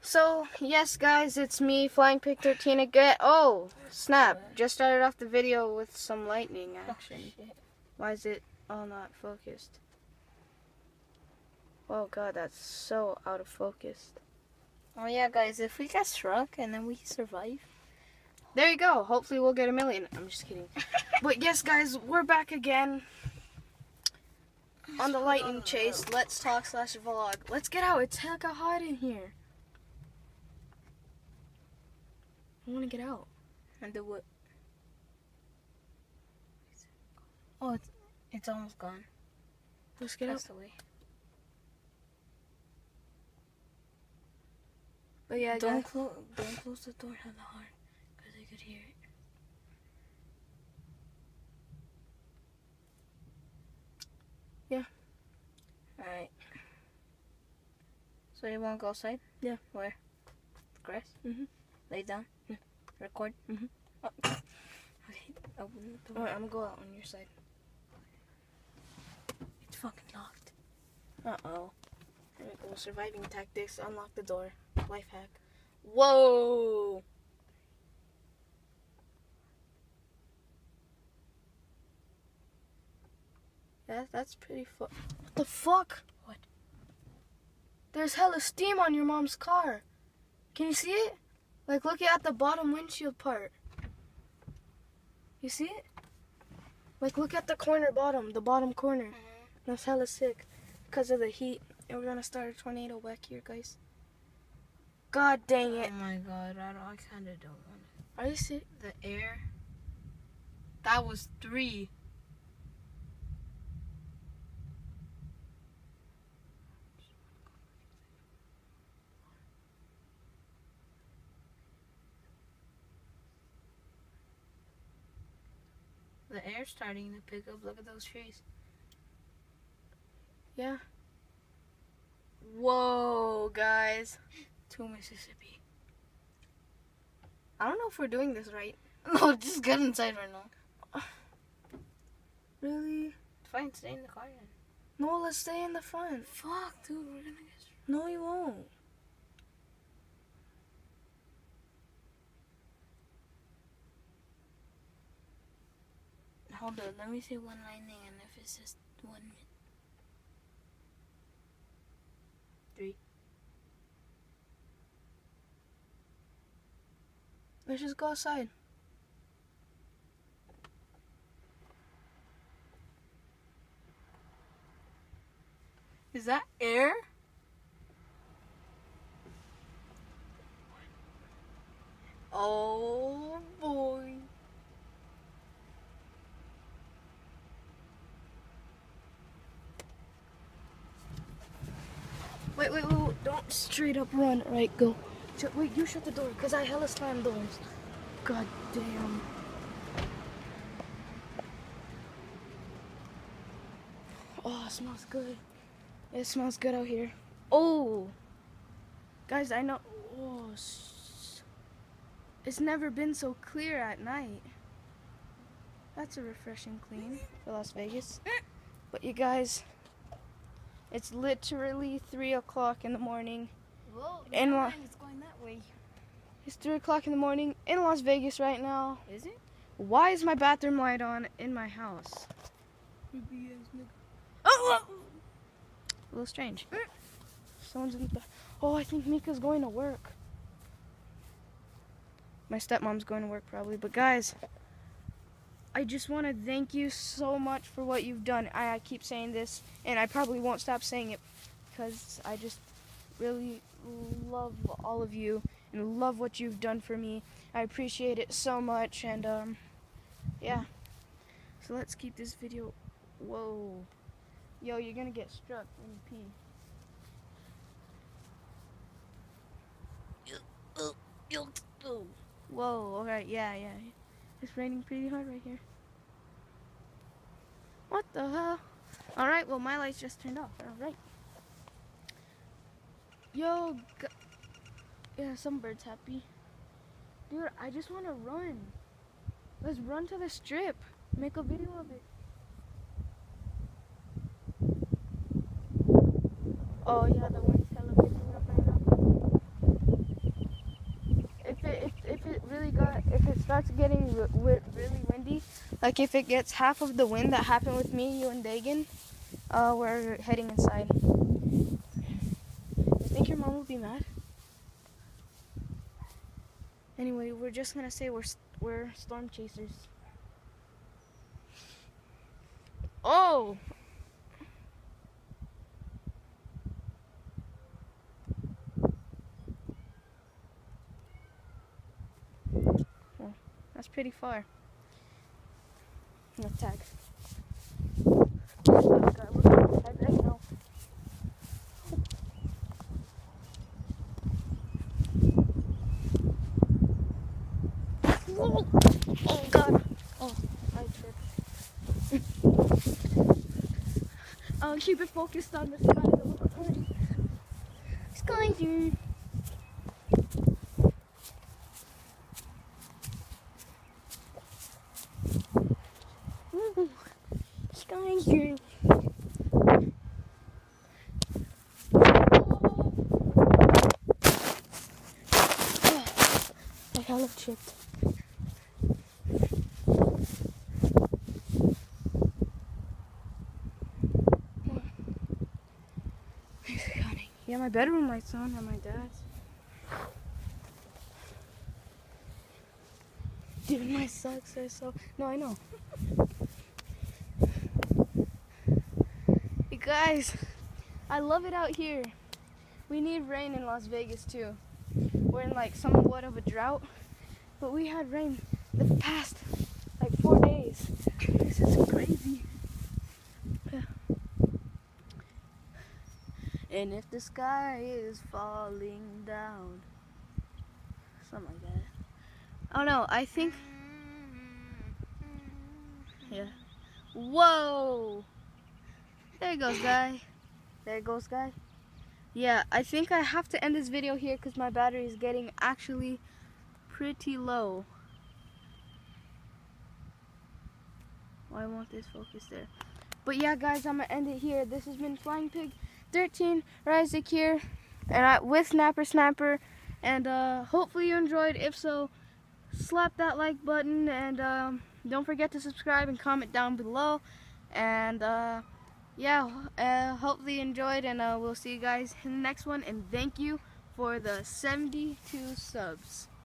So, yes guys, it's me, Flying Pig 13 again. Oh, snap. Just started off the video with some lightning action. Why is it all not focused? Oh god, that's so out of focus. Oh yeah, guys, if we get struck and then we survive. There you go. Hopefully we'll get 1 million. I'm just kidding. But yes guys, we're back again on the lightning chase. Let's talk / vlog. Let's get out. It's hella hot in here. I want to get out. And do what? Oh, it's almost gone. Let's get out. Away. But yeah, don't close the door hella hard, because I could hear it. Yeah. Alright. So you want to go outside? Yeah. Where? Grass? Mm-hmm. Lay down? Yeah. Record? Mm-hmm. Oh. Okay, open the door. Alright, I'm gonna go out on your side. It's fucking locked. Uh-oh. There we go. Surviving tactics. Unlock the door. Life hack. Whoa! That's pretty What the fuck? What? There's hella steam on your mom's car. Can you see it? Like, look at the bottom windshield part. You see it? Like, look at the bottom corner. Mm-hmm. That's hella sick because of the heat. And we're gonna start a tornado back here, guys. God dang it. Oh my god, I kind of don't want it. Are you sick? The air. That was 3. The air's starting to pick up. Look at those trees. Yeah. Whoa, guys. To Mississippi. I don't know if we're doing this right. No, just get inside right now. Really? Fine, stay in the car then. No, let's stay in the front. Fuck, dude, we're gonna get... No, you won't. Hold on, let me see one lightning and if it's just 1 minute. 3. Let's just go outside. Is that air? Oh boy. Wait. Don't straight up run. Right, go. Wait, you shut the door, because I hella slammed doors. God damn. Oh, it smells good. It smells good out here. Oh! Guys, I know. Oh, it's never been so clear at night. That's a refreshing clean for Las Vegas. But you guys, it's literally 3 o'clock in the morning. Whoa, it's going that way. It's 3 o'clock in the morning in Las Vegas right now. Is it? Why is my bathroom light on in my house? Oh! A little strange. Someone's in the bath. Oh, I think Mika's going to work. My stepmom's going to work probably. But guys, I just want to thank you so much for what you've done. I keep saying this, and I probably won't stop saying it because I just really love all of you and love what you've done for me. I appreciate it so much, and yeah. So let's keep this video. Whoa. Yo, you're gonna get struck when you pee. Whoa, alright, yeah. It's raining pretty hard right here. What the hell? Alright, well, my lights just turned off. Alright. Yo, yeah, some bird's happy. Dude, I just want to run. Let's run to the strip. Make a video of it. Oh, yeah, the wind's hella picking up right now. starts getting really windy, like if it gets half of the wind that happened with me, you and Dagan, we're heading inside. I think your mom will be mad. Anyway, we're just gonna say we're storm chasers. Oh! Well, that's pretty far. I'm gonna tag. Oh God, look at the tag right now. Whoa. Oh God. Oh, I tripped. I'll keep it focused on the sky the whole time. Skyzer. Ooh, Skyzer. I hella tripped. Yeah, my bedroom lights on and my dad's. Dude, my socks are so... No, I know. You guys, I love it out here. We need rain in Las Vegas too. We're in like somewhat of a drought, but we had rain the past like 4 days. This is crazy. And if the sky is falling down, something like that. Oh no, I think, yeah. Whoa! There goes guy. There goes guy. Yeah, I think I have to end this video here because my battery is getting actually pretty low. Why won't this focus there? But yeah, guys, I'm gonna end it here. This has been Flying Pig 13, Ryzik here, and with Snapper, and hopefully you enjoyed. If so, slap that like button, and don't forget to subscribe and comment down below. And yeah, hopefully you enjoyed, and we'll see you guys in the next one. And thank you for the 72 subs.